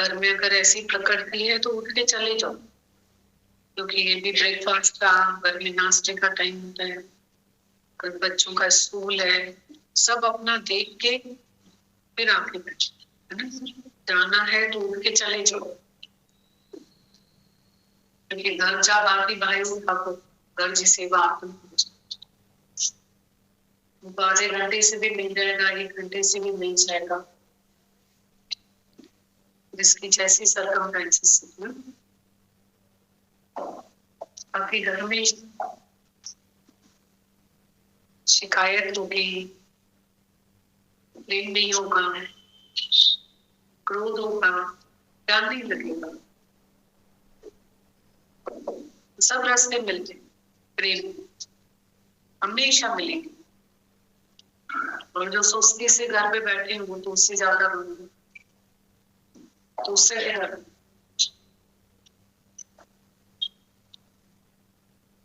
घर में अगर ऐसी प्रकृति है तो उठ के चले जाओ, क्योंकि ये भी ब्रेकफास्ट का, घर में नाश्ते का टाइम होता है, अगर बच्चों का स्कूल है, सब अपना देख के फिर आके बैठो, है ना। जाना है तो उठ के चले जाओ, क्योंकि घर जा बाकी भाइयों का घर की सेवा आप आधे घंटे से भी मिल जाएगा, 1 घंटे से भी मिल जाएगा, जिसकी जैसी सर्कमस्टेंसेस है। बाकी घर में शिकायत होगी, प्रेम नहीं होगा, क्रोध होगा, क्या नहीं लगेगा, सब रास्ते मिलते, प्रेम हमेशा मिलेंगे। और जो सुस्ती से घर पे बैठे हैं वो तो उससे ज्यादा बनेंगे, तो उससे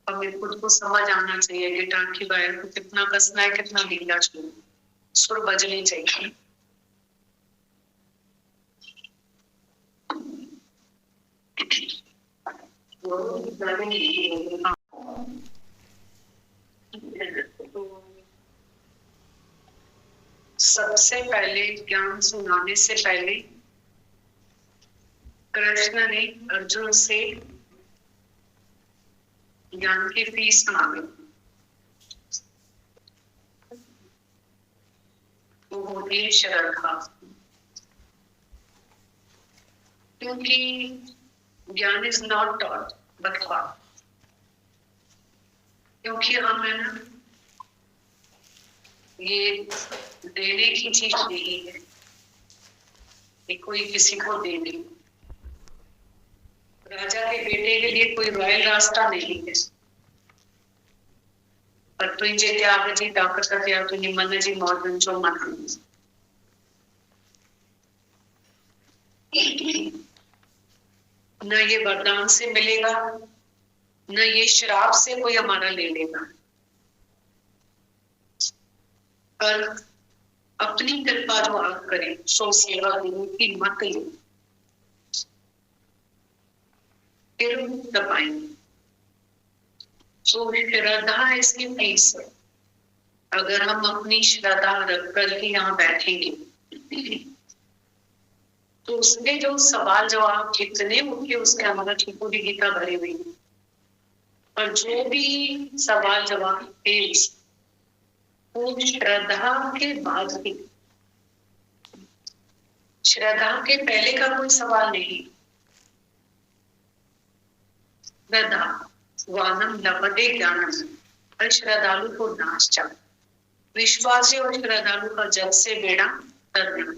हमें खुद को समझ आना चाहिए गिटार की वायर को कितना कसना है, कितना ढीला छोड़ना, सुर बजनी चाहिए। सबसे पहले ज्ञान सुनाने से पहले कृष्ण ने अर्जुन से ज्ञान की फीस मांगी, वो होती है श्रद्धा। क्योंकि ज्ञान is not taught but thought, क्योंकि हम है ना ये देने की चीज नहीं है, ये कोई किसी को दे दे। राजा के बेटे के लिए कोई रॉयल रास्ता नहीं है, पर तुझे त्याग जी ताकत का त्याग तुझे मन जी मौजन जो मन न ये वरदान से मिलेगा, न ये श्राप से कोई हमारा ले लेगा, पर अपनी कृपा जो आप करें सो सेवा गुरु की मत लो, फिर दबाएंगे। तो श्रद्धा इसकी फीस है। अगर हम अपनी श्रद्धा रख कर के यहाँ बैठेंगे तो उसके जो सवाल जवाब जितने होंगे उसके अंदर पूरी गीता भरी हुई है, और जो भी सवाल जवाब है वो श्रद्धा के बाद ही, श्रद्धा के पहले का कोई सवाल नहीं। श्रद्धा वानम लभते ज्ञानम, और श्रद्धालु को नाश चाह, विश्वासी और श्रद्धालु का जग से बेड़ा तरना।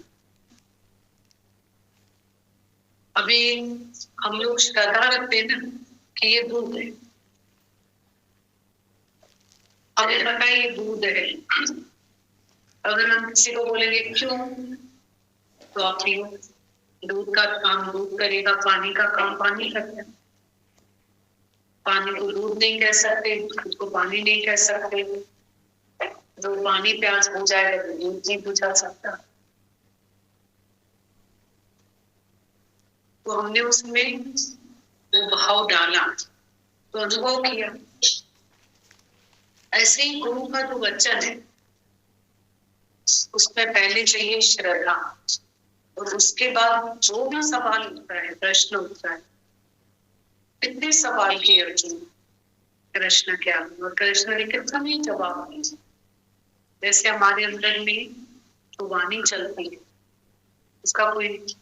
अभी हम लोग श्रद्धा रखते हैं ना कि ये दूध है, हमें पता है ये दूध है, अगर हम किसी को बोलेंगे क्यों, तो आप पियो, दूध का काम दूध करेगा, पानी का काम पानी करता है। पानी को दूध नहीं कह सकते, दूध को पानी नहीं कह सकते, जो पानी प्यास हो जाएगा तो दूध नहीं बुझा सकता। तो हमने उसमें वो भाव डाला तो अनुभव किया। ऐसे ही गुरु का जो वचन है उसमें पहले चाहिए श्रद्धा, और उसके बाद जो भी सवाल उठता है, प्रश्न उठता है, कितने सवाल किए अर्जुन कृष्ण क्या, और कृष्ण ने कितना नहीं जवाब दिया। जैसे हमारे अंदर में जो वाणी चलती है उसका कोई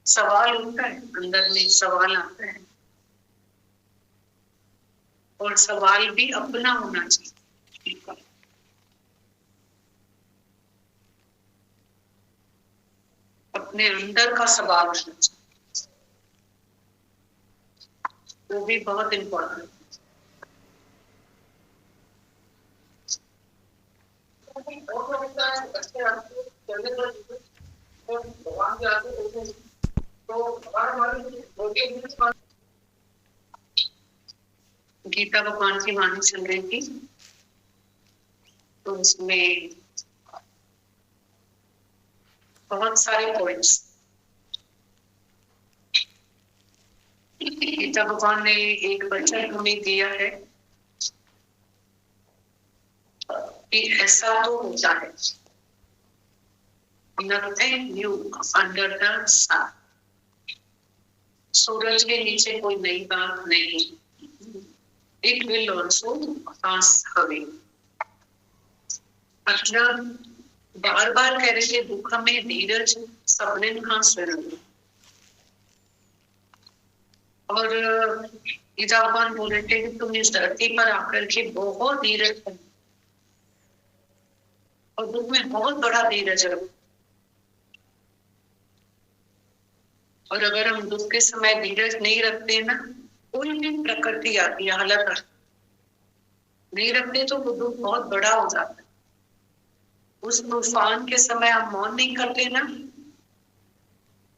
सवाल उठता है, अंदर में सवाल आता है, और सवाल भी अपना होना चाहिए। अपने अंदर का सवाल होना चाहिए, वो भी बहुत इम्पोर्टेंट है। गीता भगवान की वाणी चल रही थी, तो उसमें बहुत सारे पॉइंट्स गीता भगवान ने एक वचन हमें दिया है कि ऐसा तो होता है, nothing new under the sun. सूरज के नीचे कोई नई बात नहीं. It will also pass away. मतलब बार बार कह रहे थे दुख में धीरज सबने कहा स्वरूप. और गीता भगवान बोल रहे थे कि तुम इस धरती पर आकर के बहुत धीरज करो और दुख में बहुत बड़ा धीरज रखो. और अगर हम दुख के समय धीरज नहीं रखते ना, कोई भी प्रकृति आती है हालत नहीं रखते तो वो दुख बहुत बड़ा हो जाता है. उस तूफान के समय हम मौन नहीं करते ना,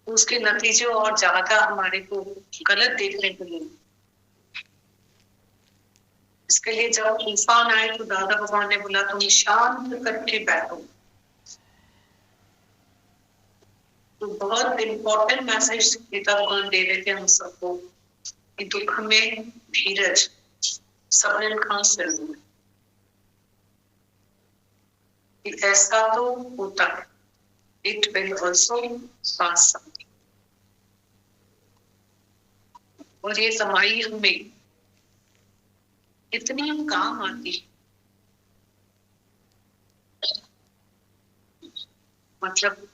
उसके नतीजे और ज्यादा हमारे को गलत देखने को मिले. इसके लिए जब तूफान आए तो दादा भगवान ने बोला तुम शांत करके बैठो. तो बहुत इम्पोर्टेंट मैसेज गीता भगवान दे रहे थे हम सबको कि दुख में धीरज सबने खास जरूर. ऐसा तो होता है, इट विल ऑल्सो पास. और ये समाई हमें इतनी काम आती है. मतलब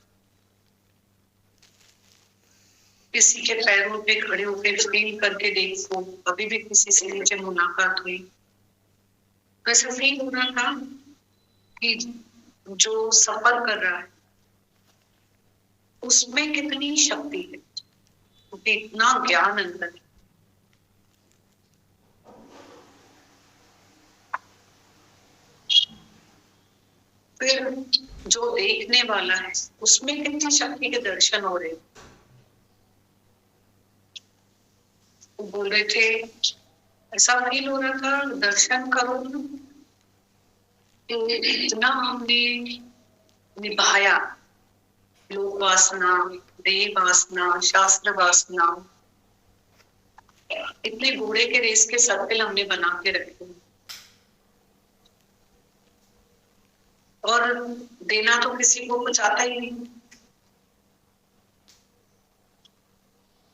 किसी के पैरों पे खड़े होकर फील करके देखो. अभी भी किसी से मुझे मुलाकात हुई, वैसे फील हो रहा था कि जो सफर कर रहा है उसमें कितनी शक्ति है, इतना ज्ञान अंदर है. फिर जो देखने वाला है उसमें कितनी शक्ति के दर्शन हो रहे. वो बोल रहे थे ऐसा फील हो रहा था दर्शन करो तो इतना हमने निभाया, लोक वासना, देह वासना, शास्त्र वासना, इतने घोड़े के रेस के सर्कल हमने बना के रखे और देना तो किसी को कुछ आता ही नहीं.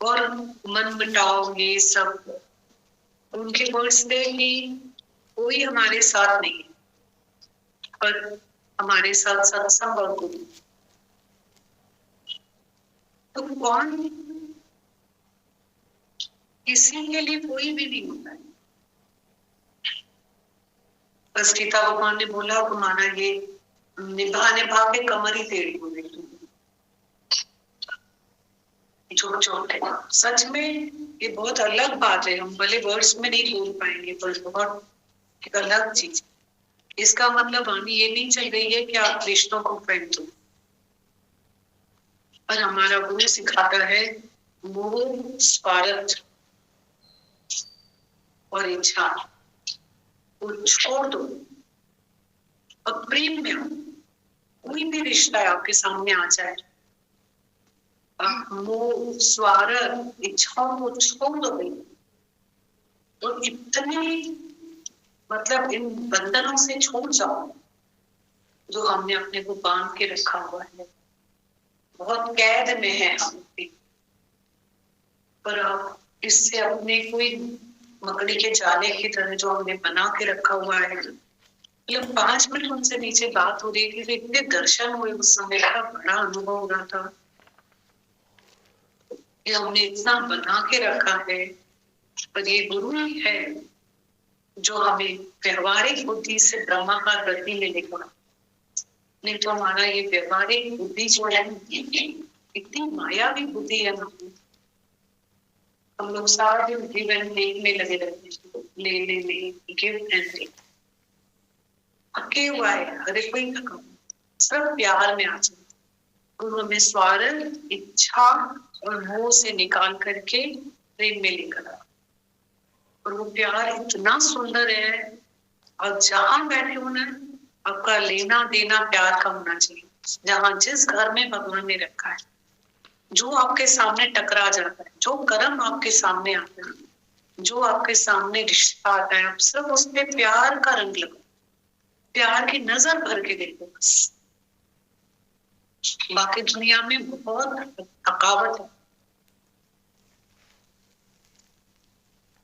और मन मिटाओ ये सब उनके वर्ड्स थे कि कोई हमारे साथ नहीं है, पर हमारे साथ सत्संग और गुरु. तो कौन, किसी के लिए कोई भी नहीं होता है. बस गीता भगवान ने बोला तुम्हारा ये निभा के कमर ही टेढ़ी हो गई. छोटे सच में ये बहुत अलग बात है. हम भले वर्ड्स में नहीं बोल पाएंगे पर बहुत एक अलग चीज. इसका मतलब वाणी ये नहीं चल रही है कि आप रिश्तों को फेंक दो, पर हमारा गुरु सिखाता है मोह, स्वार्थ और इच्छा को छोड़ दो और प्रेम में हो. कोई भी रिश्ता आपके सामने आ जाए, मोह, स्वार्थ, इच्छाओं को छोड़ दो और इतने मतलब इन बंधनों से छूट जाओ जो हमने अपने को बांध के रखा हुआ है. बहुत कैद में है हम भी, पर आप इससे अपने कोई मकड़ी के जाले की तरह जो हमने बना के रखा हुआ है. मतलब 5 मिनट उनसे नीचे बात हो रही थी तो इतने दर्शन हुए. उस समय का बड़ा अनुभव हो रहा था कि हमने इतना बना के रखा है, पर ये गुरु ही है जो हमें व्यवहारिक बुद्धि से ब्रह्माकार गति में लेकर. नहीं तो हमारा ये व्यवहारिक बुद्धि जो है इतनी मायावी बुद्धि है. हम लोग सारा दिन जीवन देखने लगे रहते हैं, ले गिव एंड टेक. अके हुआ है हर कोई थका, सब प्यार में आ जाए. गुरु हमें स्वार्थ, इच्छा और मोह से निकाल करके प्रेम में लेकर आ. और वो प्यार इतना सुंदर है. और जहां बैठे हो ना, आपका लेना देना प्यार का होना चाहिए. जहां जिस घर में भगवान ने रखा है जो आपके सामने टकरा जाता है, जो कर्म आपके सामने आता है, जो आपके सामने रिश्ता आता है, आप सिर्फ उस पे प्यार का रंग लगाओ, प्यार की नजर भर के देखो बस। बाकी दुनिया में बहुत थकावट है।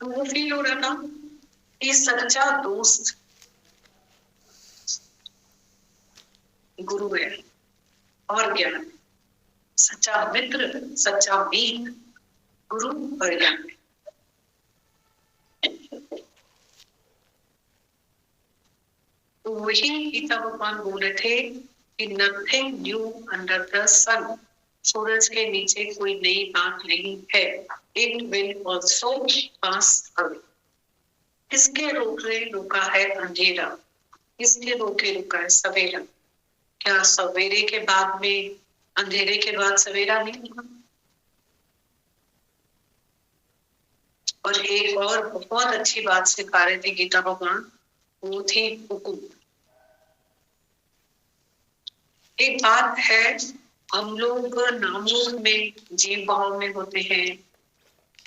तो वो फील हो रहा था कि सच्चा दोस्त गुरु है और ज्ञान है, सच्चा मित्र, सच्चा मीत गुरु और ज्ञान है। तो वही गीता भगवान बोल रहे थे कि नथिंग न्यू अंडर द सन, सूरज के नीचे कोई नई बात नहीं है। It will also pass away. किसके रोके रुका है अंधेरा, किसके रोके रुका है सवेरा। क्या सवेरे के बाद में, अंधेरे के बाद सवेरा नहीं होगा। और एक और बहुत अच्छी बात सिखा रहे थे गीता भगवान, वो थी हुकुम। एक बात है, हम लोग नाम रूप में जीव भाव में होते हैं,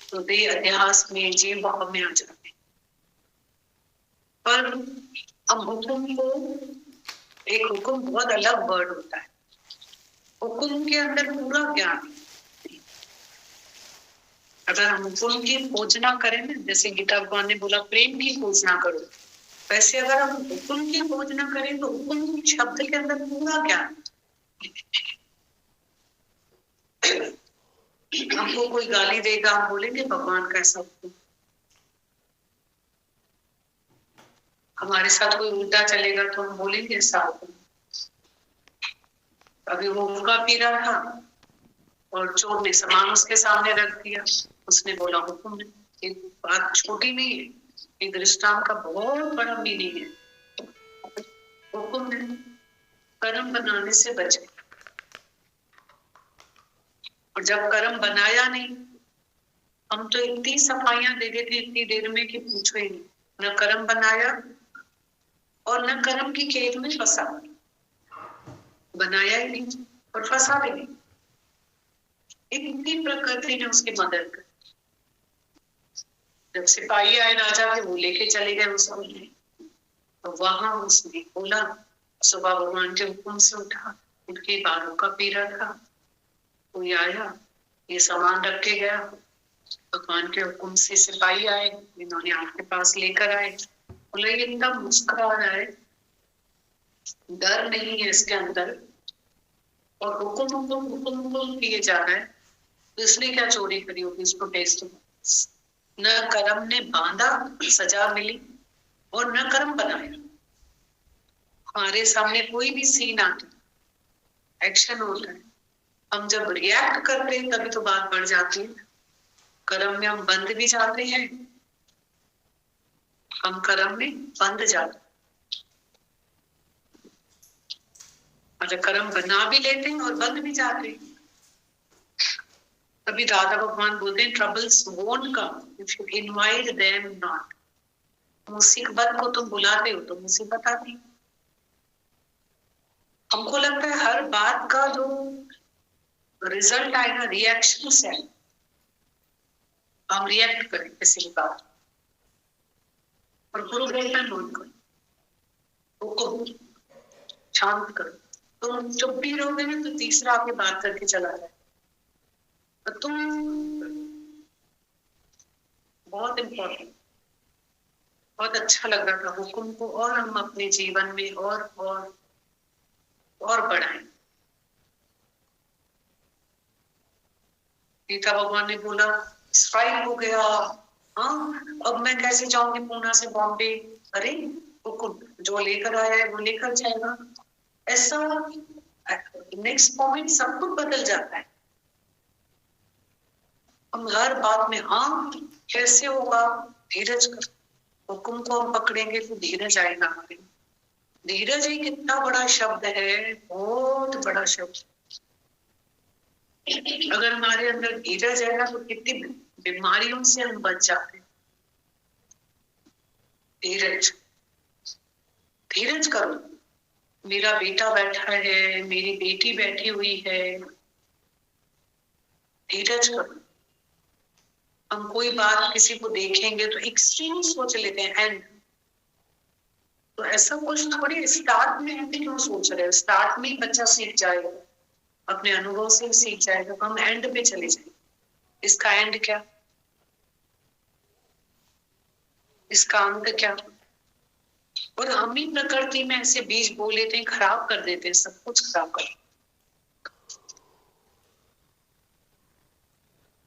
तो देह अध्यास में जीव भाव में आ जाते हैं। पर हम हुकुम को, एक हुकुम बहुत अलग वर्ड होता है, हुकुम के अंदर पूरा ज्ञान। अगर हम हुकुम की खोजना करें ना, जैसे गीता भगवान ने बोला प्रेम की खोजना करो, वैसे अगर हम हुकुम की खोजना करें तो हुकुम शब्द के अंदर पूरा ज्ञान। हमको कोई गाली देगा, हम बोलेंगे भगवान का ऐसा हुक्म। हमारे साथ कोई उल्टा चलेगा तो हम बोलेंगे ऐसा हुक्म। अभी वो हुक्का पी रहा था और चोर ने सामान उसके सामने रख दिया, उसने बोला हुक्म है। ये बात छोटी नहीं है, ये दृष्टांत का बहुत बड़ा मीनिंग है। हुक्म है, कर्म बनाने से बचे। और जब कर्म बनाया नहीं, हम तो इतनी सफाइयां दे देते इतनी देर में कि पूछो ही नहीं। न कर्म बनाया और न कर्म की खेत में फंसा, बनाया ही नहीं और फंसा भी नहीं। इतनी प्रकृति ने उसकी मदद कर। जब सिपाही आए राजा के, वो लेके चले गए उसको, तो वहां उसने बोला, सुबह भगवान के हुक्म से उठा, उठ के बालों का पी रहा था, कोई आया, ये सामान रख के गया। भगवान के हुक्म से सिपाही आए, इन्होंने आपके पास लेकर आए। बोले ये इतना मुस्कुरा रहा है, डर नहीं है इसके अंदर, और हुक्म हुक्म हुक्म हुक्म किए जा रहा है, तो इसने क्या चोरी करी होगी। इसको टेस्ट न कर्म ने बांधा, सजा मिली, और न कर्म बनाया। हमारे सामने कोई भी सीन आता, एक्शन होता है, हम जब रिएक्ट करते हैं तभी तो बात बढ़ जाती है। कर्म में हम बंद भी जाते हैं, हम कर्म में बंद जाते हैं, और कर्म बना भी लेते हैं और बंद भी जाते हैं। तभी राधा भगवान बोलते हैं troubles won't come if you invite them not. मुसीबत को तुम बुलाते हो तो मुसीबत आती। हमको लगता है हर बात का जो रिजल्ट आएगा रिएक्शन से, हम रिएक्ट करें किसी भी बात, और गुरु बोलता है नोट करो, शांत करो। तुम चुप भी रहोगे ना तो तीसरा आके बात करके चला जाए। तो तुम बहुत इम्पोर्टेंट, बहुत अच्छा लग रहा था हुक्म को, और हम अपने जीवन में और बढ़ाएं। गीता भगवान ने बोला स्ट्राइक हो गया, हाँ अब मैं कैसे जाऊंगी पूना से बॉम्बे। अरे हुक्म जो लेकर आया है वो लेकर जाएगा। ऐसा नेक्स्ट मोमेंट सब कुछ बदल जाता है। हम हर बात में हाँ कैसे होगा, धीरज कर। हुक्म को हम पकड़ेंगे तो धीरज आएगा हमारे। धीरज ही कितना बड़ा शब्द है, बहुत बड़ा शब्द। अगर हमारे अंदर धीरज है ना तो कितनी बीमारियों से हम बच जाते हैं। धीरज, धीरज करो। मेरा बेटा बैठा है, मेरी बेटी बैठी हुई है, धीरज करो। हम कोई बात किसी को देखेंगे तो एक्सट्रीम सोच लेते हैं एंड, तो ऐसा कुछ थोड़ी स्टार्ट में एंड क्यों सोच रहे हो? स्टार्ट में ही बच्चा सीख जाएगा, अपने अनुभव से ही सीख जाएगा, तो हम एंड पे चले जाएंगे। इसका एंड क्या, इसका अंत क्या? और हम ही प्रकृति में ऐसे बीज बो लेते हैं, खराब कर देते हैं, सब कुछ खराब कर।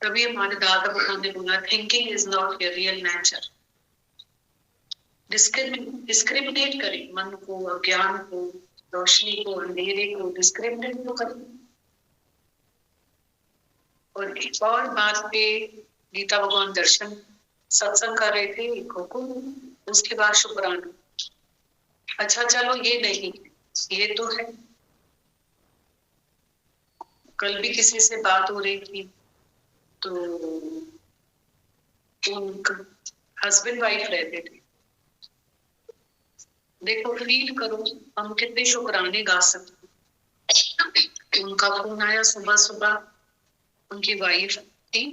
तभी हमारे दादा भगवान ने बोला thinking is not your real nature. Discriminate करें मन को, अज्ञान को, रोशनी को, अंधेरे को, डिस्क्रिमिनेट तो करें। और एक और बात पे गीता भगवान दर्शन सत्संग कर रहे थे, उसके बाद शुक्राना। अच्छा चलो ये नहीं, ये तो है। कल भी किसी से बात हो रही थी, तो उनका हस्बैंड वाइफ रहते थे। देखो फील करो, हम कितने शुक्राने गा सकते। उनका फोन आया सुबह सुबह, उनकी वाइफ थी,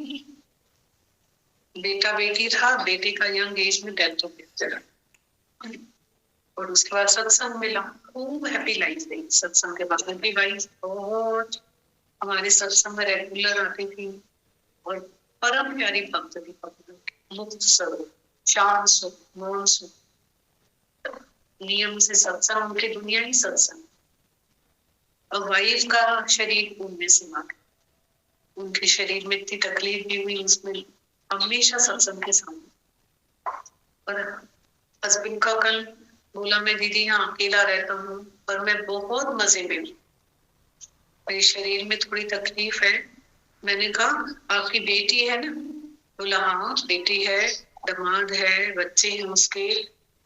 बेटा बेटी था, बेटे का यंग एज में डेथ हो गया, और उसके बाद सत्संग मिला, खूब हैप्पी लाइफ थी। सत्संग के बाद हैप्पी वाइफ बहुत हमारे सत्संग में रेगुलर आती थी और परम प्यारी भक्त थी, मुक्त स्वरूप, शांत स्वरूप, मौन स्वरूप, नियम से सत्संग, उनकी दुनिया ही सत्संग। और वाइफ का शरीर खून में सिमा गया, उनके शरीर में इतनी तकलीफ भी हुई, उसमें हमेशा सत्संग के सामने। और हस्बैंड का कल बोला मैं दीदी यहाँ अकेला रहता हूँ, पर मैं बहुत मजे में हूँ, मेरे शरीर में थोड़ी तकलीफ है। मैंने कहा आपकी बेटी है ना? बोला हाँ बेटी है, दामाद है, बच्चे हैं उसके,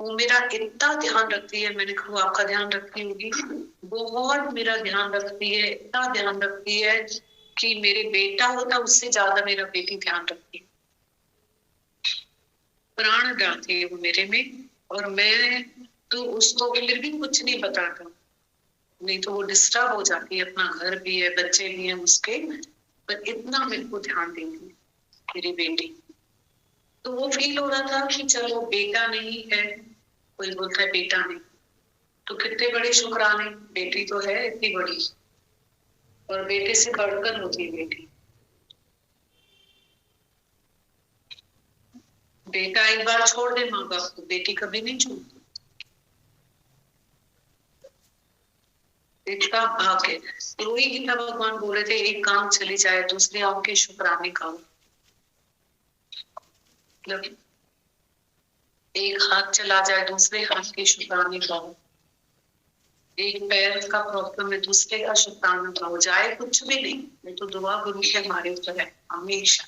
वो मेरा इतना ध्यान रखती है। मैंने कहा आपका ध्यान रखती होगी? बहुत मेरा ध्यान रखती है, इतना ध्यान रखती है कि मेरे बेटा होता उससे ज्यादा मेरा बेटी ध्यान रखती है, प्राण डालती है वो मेरे में। और मैं तो उसको फिर भी कुछ नहीं बताता, नहीं तो वो डिस्टर्ब हो जाती है, अपना घर भी है, बच्चे भी हैं उसके, पर इतना मेरे को ध्यान देती है मेरी बेटी। तो वो फील हो रहा था कि चलो बेटा नहीं है, कोई बोलता है बेटा नहीं, तो कितने बड़े शुक्राने, बेटी तो है इतनी बड़ी, और बेटे से बढ़कर होती है बेटी। बेटा एक बार छोड़ दे माँ बाप को, बेटी कभी नहीं छोड़ती। इतना भाग्य, वही गीता भगवान बोले थे एक काम चली जाए दूसरे आंख के शुक्राने का। मतलब एक हाथ चला जाए दूसरे हाथ के शुक्राने का, एक पैर का प्रॉब्लम है दूसरे का शुक्राना का हो जाए, कुछ भी नहीं, मैं तो दुआ गुरु के हमारे ऊपर है हमेशा।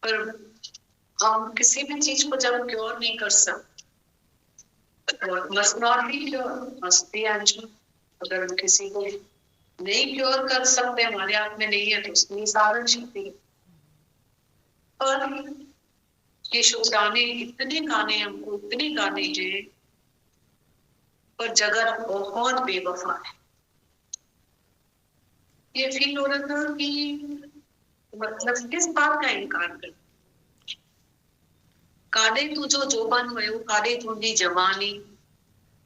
पर हम किसी भी चीज को जब क्योर नहीं कर सकते, must not be cure, must be angel. अगर हम किसी को नहीं क्योर कर सकते, हमारे हाथ में नहीं है, तो उसमें साधन शक्ति है। और ये शुक्राने इतने गाने हमको, इतने गाने हैं, पर जगत बहुत बेवफा है। ये फील हो रहा था कि मतलब किस बात का इनकार कर, काडे तुझो जोबान वयो, काडे तुझी जवानी,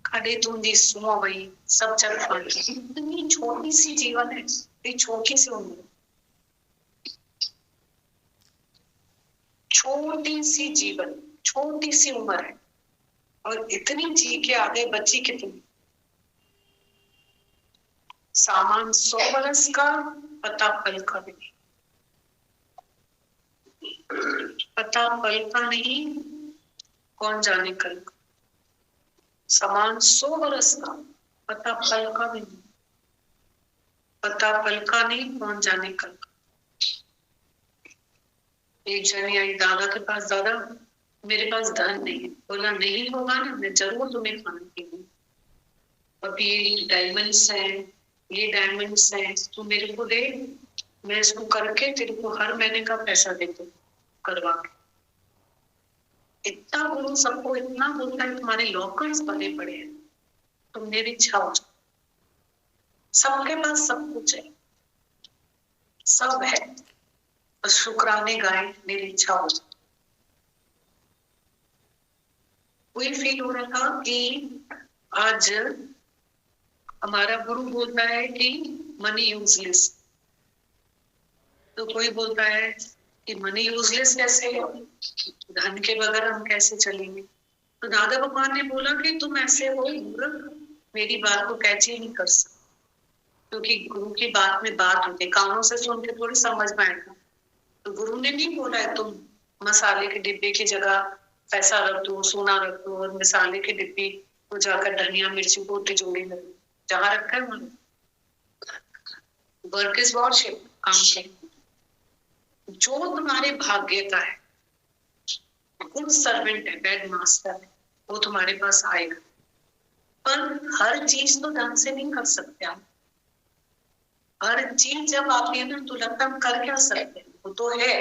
काडे तुझी सुनो वही, सब जग फानी। इतनी छोटी सी जीवन है, इतनी छोटी सी उम्र, छोटी सी जीवन, छोटी सी उम्र है, और इतनी जी के आगे बची कितनी। सामान 100 बरस का, पता पल का भी नहीं, पता पल का नहीं, कौन जाने कल का। सामान 100 बरस का, पता पल का भी नहीं, पता पल का नहीं, कौन जाने कल का। एक जनी आई दादा के पास, दादा मेरे पास धन नहीं है। बोला नहीं होगा ना, मैं जरूर तुम्हें खाना खिलाऊंगी। अब ये डायमंड्स हैं, ये डायमंड्स हैं, तू मेरे को दे, मैं इसको करके तेरे को हर महीने का पैसा दे दूँ करवा के। इतना गुरु सबको इतना बोलता है, तुम्हारे लॉकर्स भरे पड़े हैं, तुम मेरी इच्छा हो जाओ। सबके पास सब कुछ है, सब है, बस शुक्राने गाए मेरी इच्छा हो। वही फील हो रहा था कि आज हमारा गुरु बोलता है कि मनी यूजलेस, तो कोई बोलता है कि मनी यूजलेस कैसे है, धन के बगैर हम कैसे चलेंगे। तो दादा भगवान ने बोला कि तुम ऐसे हो मूर्ख, मेरी बात को कैच ही नहीं कर सकते, क्योंकि गुरु की बात में बात होती है, कानों से सुन के थोड़ी समझ में आएगा। तो गुरु ने नहीं बोला है तुम मसाले के डिब्बे की जगह पैसा रख दो, सोना रख दो, और मसाले के डिब्बे को जाकर धनिया मिर्ची को तिजोरी में जहां रखा है वहां। वर्क इज वॉरशिप, काम के जो तुम्हारे भाग्य का है, गुड सर्वेंट है, बैड मास्टर है, वो तुम्हारे पास आएगा। पर हर चीज तो ढंग से नहीं कर सकते आप। हर चीज जब आती है ना तो लगता है हम कर क्या सकते हैं, वो तो है,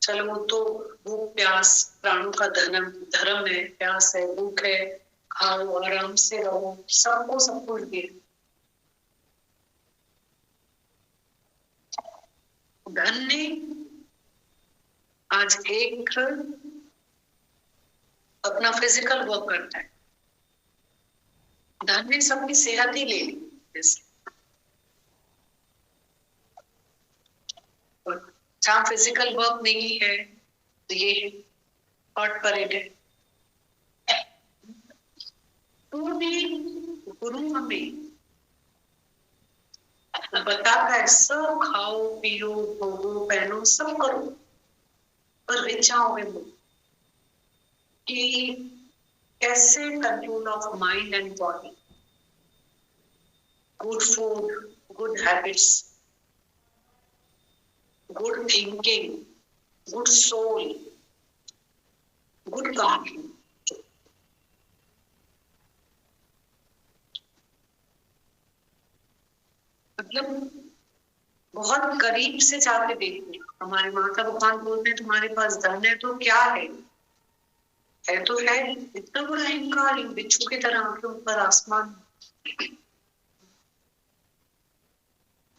चलो वो तो भूख प्यास प्राणों का धर्म है, प्यास है, भूख है, खाओ आराम से रहो, सबको सब कुछ दिए। धन ने आज एक अपना फिजिकल वर्क करता है, धन ने सबकी सेहत ही ले ली। जहाँ फिजिकल वर्क नहीं है तो ये हॉट परेड है। तो भी गुरु हमें बताता है सब खाओ पियो भोगो पहनो सब करो, पर विचारों में वो कि कैसे control of mind and body, good food, good habits, good thinking, good soul, good company. मतलब बहुत करीब से जाके देखने। हमारे माता भगवान बोलते हैं तुम्हारे पास धन है तो क्या है तो है इतना बड़ा अहंकार, बिच्छू की तरह आंखें ऊपर आसमान।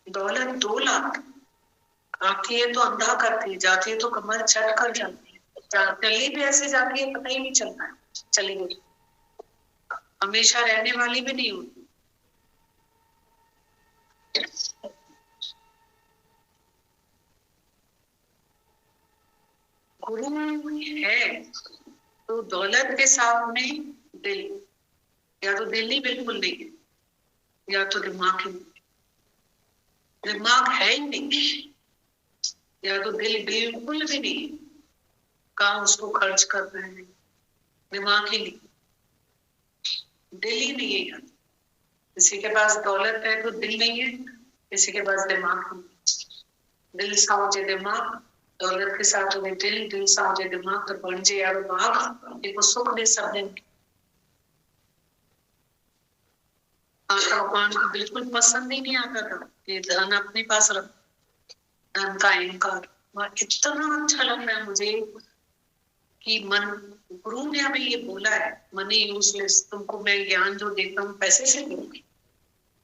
दौलत 2 लाख आती है तो अंधा करती है, जाती है तो कमर चढ़ कर जाती है, चली भी ऐसे जाती है पता ही नहीं चलता है चली गई, हमेशा रहने वाली भी नहीं होती। गुरु है तो दौलत के सामने दिल, या तो दिल ही बिल्कुल नहीं है, या तो दिमाग ही, दिमाग है ही नहीं, या तो दिल बिल्कुल भी नहीं, कहाँ उसको खर्च कर रहे हैं, दिमाग ही नहीं, दिल ही नहीं है। किसी के पास दौलत है तो दिल नहीं है, किसी के पास दिमाग नहीं, दिल साउजे दिमाग, दौलत के साथ में दिल, दिल साउजे दिमाग तो बन जाए यार बाग, देखो सुख दे सब दिन। भगवान को बिल्कुल पसंद ही नहीं आता था कि धन अपने पास रख, धन का अहंकार। इतना अच्छा लग रहा है मुझे कि मन, गुरु ने हमें ये बोला है मनी यूजलेस, तुमको मैं ज्ञान जो देता हूँ पैसे से दूंगी,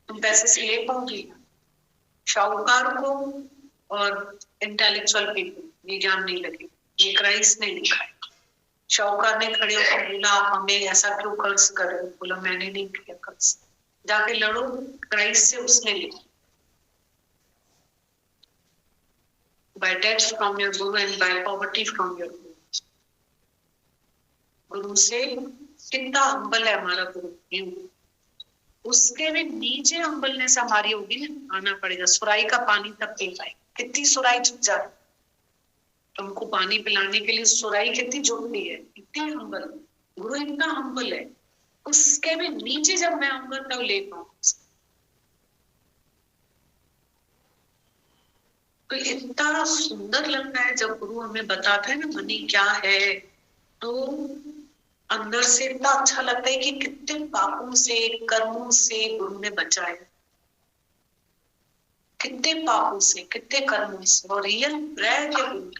तुम पैसे से ले पाओगी। शाहूकार को और इंटेलेक्चुअल पीपल ये ज्ञान नहीं लगे, ये क्राइस्ट ने लिखा है। शाहूकार ने खड़े होकर बोला आप हमें ऐसा क्यों कर्ज कर रहे हो, बोला मैंने नहीं किया कर्ज, जाके लड़ो क्राइस्ट से, उसने लिखा by debt from your guru and by poverty from your guru। गुरु से कितना हम्बल है हमारा गुरु, उसके भी नीचे हम्बलनेस हमारी होगी ना, आना पड़ेगा, सुराई का पानी तब पी पाए। कितनी सुराई झुक जाए, तुमको पानी पिलाने के लिए सुराई कितनी झुकती है, इतनी हम्बल। गुरु इतना हम्बल है, उसके भी नीचे जब मैं आऊंगा तब ले पाऊंगा। तो इतना सुंदर लगता है जब गुरु हमें बताता है ना मनी क्या है, तो अंदर से इतना अच्छा लगता है कि कितने पापों से कर्मों से गुरु ने बचाया, कितने पापों से कितने कर्मों से, और रियल ब्रेड है गुरु।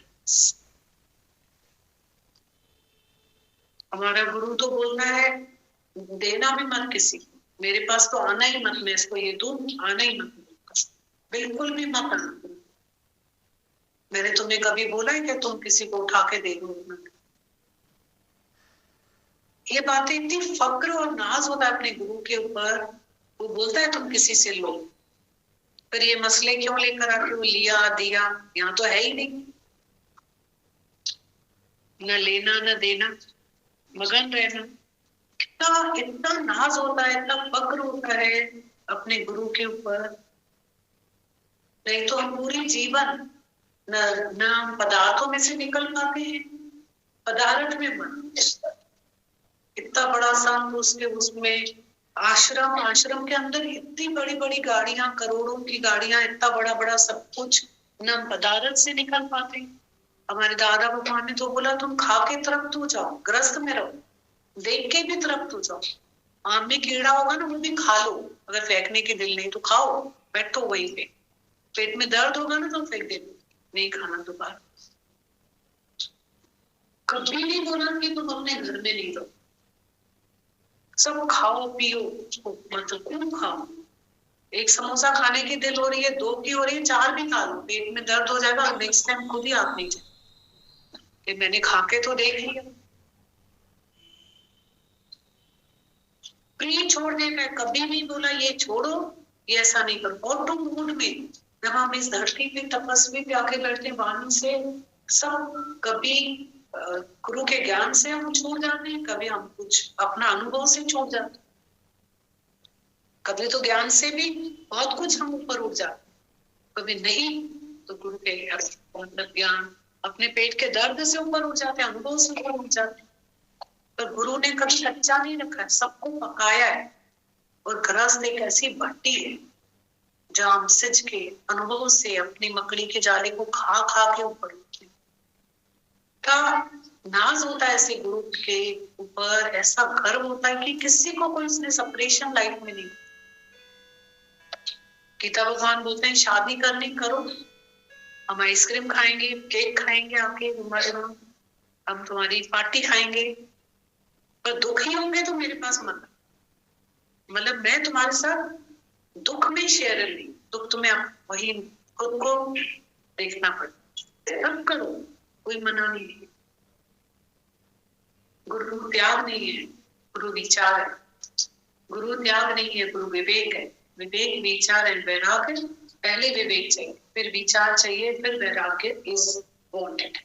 हमारा गुरु तो बोलना है देना भी मत किसी को, मेरे पास तो आना ही मत, मैं इसको ये दूं आना ही मत, बिल्कुल भी मत आना। मैंने तुम्हें कभी बोला है कि तुम किसी को उठा के दे दो? ये बातें इतनी फक्र और नाज होता है अपने गुरु के ऊपर। वो बोलता है तुम किसी से लो, फिर ये मसले क्यों लेकर आते हो, लिया दिया, यहाँ तो है ही नहीं, न लेना न देना, मगन रहना। इतना इतना नाज होता है, इतना फक्र होता है अपने गुरु के ऊपर। नहीं तो हम पूरी जीवन न हम पदार्थों में से निकल पाते हैं, पदार्थ में मन। इतना बड़ा संत, उसके उसमें आश्रम, आश्रम के अंदर इतनी बड़ी बड़ी गाड़ियां, करोड़ों की गाड़ियां, इतना बड़ा बड़ा सब कुछ, न पदार्थ से निकल पाते। हमारे दादा भगवान ने तो बोला तुम खा के तृप्त हो जाओ, ग्रस्त में रहो, देख के भी तृप्त हो जाओ। आम में कीड़ा होगा ना, वो भी खा लो, अगर फेंकने के दिल नहीं तो खाओ, बैठो वहीं पे। पेट में दर्द होगा ना तो फेंक दे, नहीं खाना दोबारा। कभी नहीं बोला कि तुम अपने घर में नहीं रहो, सब खाओ पियो, मतलब खूब खाओ। एक समोसा खाने की दिल हो रही है, 2 की हो रही है, 4 भी खा लो, पेट में दर्द हो जाएगा, नेक्स्ट टाइम खुद ही आप नहीं जाए कि मैंने खा के तो देख लिया। प्रिय छोड़ देना है, कभी नहीं बोला ये छोड़ो, ये ऐसा नहीं करो। ऑटो मूड में जब हम इस धरती पे तपस्वी पे आके बैठते वाणी से, सब कभी गुरु के ज्ञान से हम छूट जाते हैं, कभी हम कुछ अपना अनुभव से छूट जाते हैं, कभी तो ज्ञान से भी बहुत कुछ हम ऊपर उठ जाते, कभी नहीं तो गुरु के मतलब ज्ञान, अपने पेट के दर्द से ऊपर उठ जाते, अनुभव से ऊपर उठ जाते। पर गुरु ने कभी कच्चा नहीं रखा है, सबको पकाया है। और गृहस्थ एक ऐसी भट्टी है जहां हम सिज के अनुभव से अपनी मकड़ी के जाले को खा खा के ऊपर उठते। का नाज होता है ऐसे गुरु के ऊपर, ऐसा गर्व होता है कि किसी को कोई उसने सेपरेशन लाइफ में नहीं। गीता भगवान बोलते हैं शादी करनी करो, हम आइसक्रीम खाएंगे, केक खाएंगे, आके हमारे वहां हम तुम्हारी पार्टी खाएंगे, पर दुखी होंगे तो मेरे पास मत। मतलब मैं तुम्हारे साथ दुख में शेयर नहीं, दुख तुम्हें वही खुद को देखना पड़े, तब करो, कोई मना नहीं है। गुरु त्याग नहीं है, गुरु विचार है। गुरु त्याग नहीं है, गुरु विवेक है। विवेक, विचार एंड वैराग्य। पहले विवेक चाहिए, फिर विचार चाहिए, फिर वैराग्य इज वांटेड,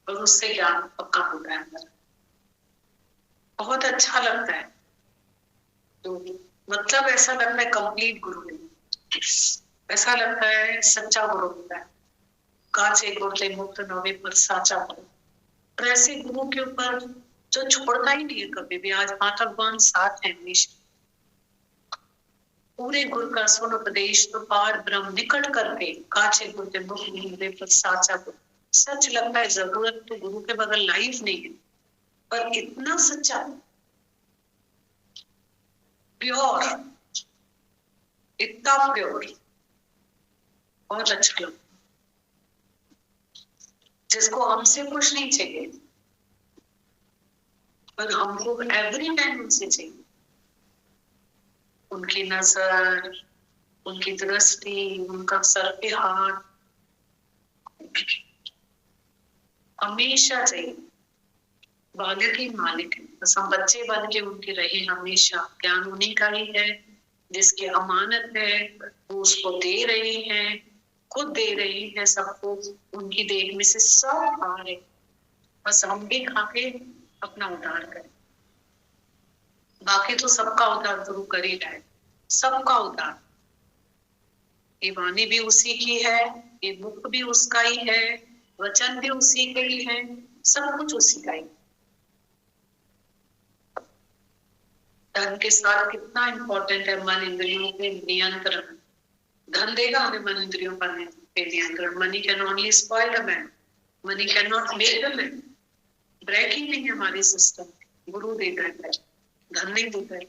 और उससे ज्ञान पक्का होता है अंदर। बहुत अच्छा लगता है, तो मतलब ऐसा लगता है कंप्लीट गुरु नहीं, ऐसा लगता है सच्चा गुरु होता है। काचे गुरते मुक्त नवे पर साचा गुरु। और ऐसे गुरु के ऊपर जो छोड़ता ही नहीं है कभी भी। आज माता भगवान साथ है हमेशा। पूरे गुरु का सुन उपदेश तो पार ब्रह्म निकट करके, काचे गुरते मुक्त नवे पर साचा गुरु। सच लगता है, जरूरत तो गुरु के बगैर लाइफ नहीं है, पर इतना सच्चा, प्योर, इतना प्योर, बहुत अच्छा लगता। जिसको हमसे कुछ नहीं चाहिए, पर हमको एवरी टाइम उनसे चाहिए। उनकी नजर, उनकी दृष्टि, उनका सर पे हाथ हमेशा चाहिए। बालक ही मालिक है, बस हम बच्चे बन के उनके रहे हमेशा। ज्ञान उन्हीं का ही है, जिसकी अमानत है, वो उसको दे रहे हैं, खुद दे रही है सबको। उनकी देख में से सब आ रहे, बस हम भी खा के अपना उद्धार करें। बाकी तो सबका उद्धार गुरु कर ही रहा है, सबका उद्धार। ये वाणी भी उसी की है, ये मुख भी उसका ही है, वचन भी उसी के ही है, सब कुछ उसी का ही। धन के साथ कितना इंपॉर्टेंट है मन इंद्रियों के नियंत्रण। धन देगा हमें मन इंद्रियों पर नियंत्रण। Money can only spoil a man, money can not make a man. Brake ही नहीं है हमारे सिस्टम। गुरु देता है, धन नहीं देता है,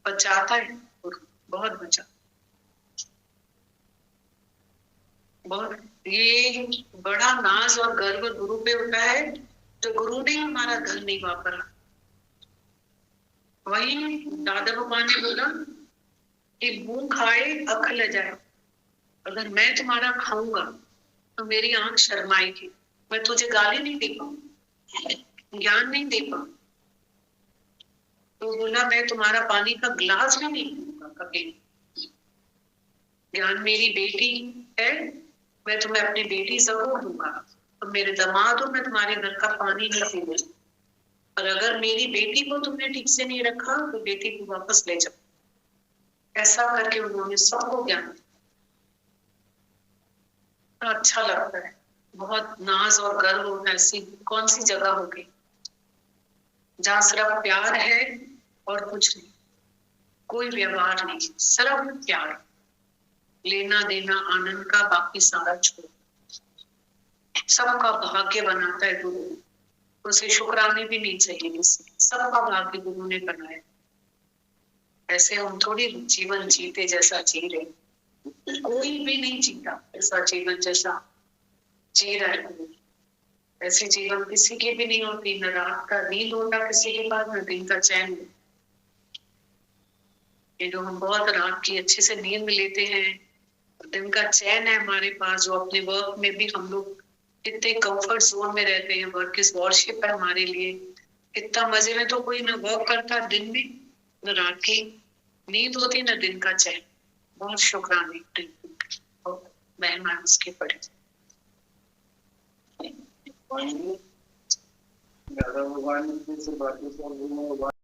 बचाता है गुरु, बहुत बचा, बहुत। ये बड़ा नाज और गर्व गुरु पे होता है, तो गुरु ने हमारा धन नहीं वापरा। वही दादा भगवान ने बोला कि मुंह खाए अख ल जाए, अगर मैं तुम्हारा खाऊंगा तो मेरी आंख शर्माएगी, मैं तुझे गाली नहीं दे पाऊंगी, ज्ञान नहीं दे पाऊंगी। तो बोला मैं तुम्हारा पानी का गिलास भी नहीं दूंगा कभी। ज्ञान मेरी बेटी है, मैं तुम्हें अपनी बेटी जरूर दूंगा। तो मेरे दामाद हो, मैं तुम्हारे घर का पानी नहीं पीऊंगी। और अगर मेरी बेटी को तुमने ठीक से नहीं रखा तो बेटी को वापस ले जाओ। ऐसा करके उन्होंने सबको ज्ञान दिया। अच्छा लगता है, बहुत नाज और गर्व होना। ऐसी कौन सी जगह होगी जहाँ सिर्फ प्यार है और कुछ नहीं, कोई व्यवहार नहीं, सिर्फ प्यार, लेना देना आनंद का, बाकी सारा छोड़। सबका भाग्य बनाता है गुरु, उसे शुक्राने भी नहीं चाहिए। सबका भाग्य गुरु ने बनाया। ऐसे हम थोड़ी जीवन जीते जैसा जी रहे, कोई भी नहीं जीता ऐसा जीवन जैसा जी रहा है। ऐसी जीवन किसी की भी नहीं होती। न रात का नींद होता किसी के पास, न दिन का चैन। ये जो हम बहुत रात की अच्छे से नींद लेते हैं, दिन का चैन है हमारे पास, जो अपने वर्क में भी हम लोग कितने कंफर्ट जोन में रहते हैं। वर्क इज वॉरशिप है हमारे लिए। इतना मजे में तो कोई ना वर्क करता दिन में, न रात की नींद होती, न दिन का चैन। बहुत शुक्राने मेहमान उसके पड़े। दादा भगवान से बातें